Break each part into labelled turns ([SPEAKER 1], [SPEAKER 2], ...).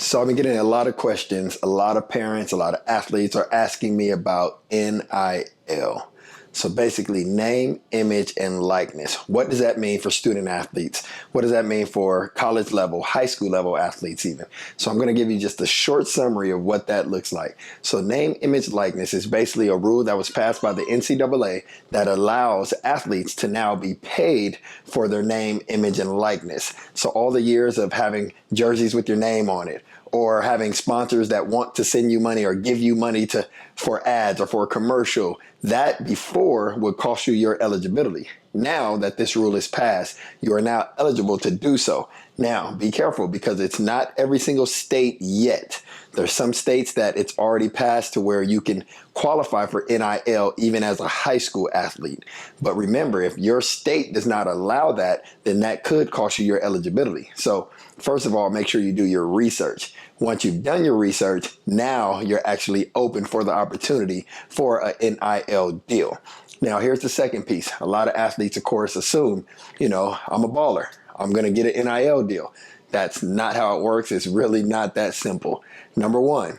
[SPEAKER 1] So I've been getting a lot of questions. A lot of parents, a lot of athletes are asking me about NIL. So basically, name, image, and likeness. What does that mean for student athletes? What does that mean for college level, high school level athletes even? So I'm going to give you just a short summary of what that looks like. So name, image, likeness is basically a rule that was passed by the NCAA that allows athletes to now be paid for their name, image, and likeness. So all the years of having jerseys with your name on it, or having sponsors that want to send you money or give you money for ads or for a commercial, that before would cost you your eligibility. Now that this rule is passed, you are now eligible to do so. Now, be careful because it's not every single state yet. There's some states that it's already passed to where you can qualify for NIL even as a high school athlete. But remember, if your state does not allow that, then that could cost you your eligibility. So first of all, make sure you do your research. Once you've done your research, now you're actually open for the opportunity for a NIL deal. Now, here's the second piece. A lot of athletes, of course, assume, I'm a baller. I'm going to get an NIL deal. That's not how it works. It's really not that simple. Number one,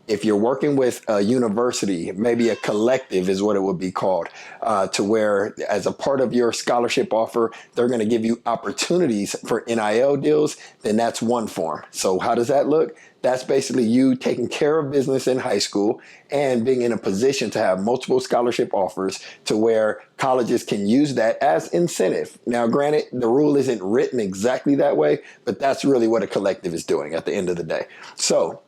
[SPEAKER 1] if you're working with a university, maybe a collective is what it would be called, to where as a part of your scholarship offer, they're going to give you opportunities for NIL deals, then that's one form. So how does that look? That's basically you taking care of business in high school and being in a position to have multiple scholarship offers to where colleges can use that as incentive. Now, granted, the rule isn't written exactly that way, but that's really what a collective is doing at the end of the day. So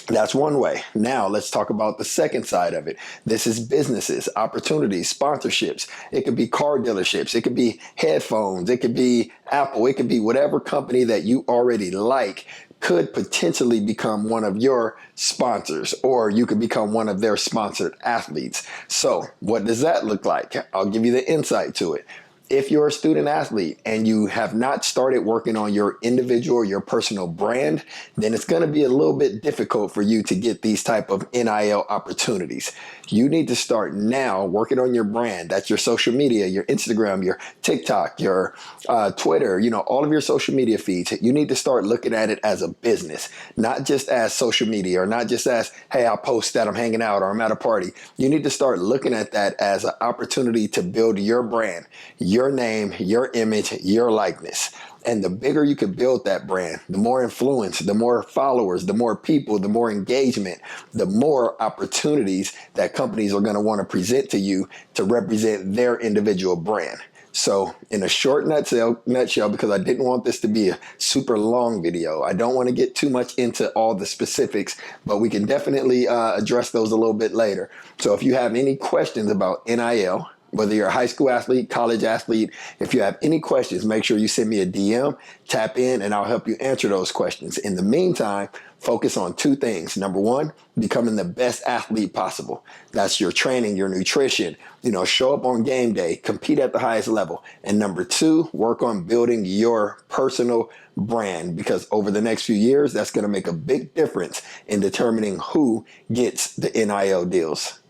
[SPEAKER 1] that's one way. Now let's talk about the second side of it. This is businesses, opportunities, sponsorships. It could be car dealerships. It could be headphones. It could be Apple. It could be whatever company that you already like could potentially become one of your sponsors, or you could become one of their sponsored athletes. So what does that look like? I'll give you the insight to it. If you're a student athlete and you have not started working on your individual or your personal brand, then it's going to be a little bit difficult for you to get these type of NIL opportunities. You need to start now working on your brand. That's your social media, your Instagram, your TikTok, your Twitter, all of your social media feeds. You need to start looking at it as a business, not just as social media or not just as, hey, I'll post that I'm hanging out or I'm at a party. You need to start looking at that as an opportunity to build your brand, your name, your image, your likeness. And the bigger you can build that brand, the more influence, the more followers, the more people, the more engagement, the more opportunities that companies are going to want to present to you to represent their individual brand. So in a short nutshell, because I didn't want this to be a super long video, I don't want to get too much into all the specifics, but we can definitely address those a little bit later. So if you have any questions about NIL, whether you're a high school athlete, college athlete, if you have any questions, make sure you send me a DM, tap in, and I'll help you answer those questions. In the meantime, focus on two things. Number one, becoming the best athlete possible. That's your training, your nutrition, show up on game day, compete at the highest level. And number two, work on building your personal brand, because over the next few years, that's going to make a big difference in determining who gets the NIL deals.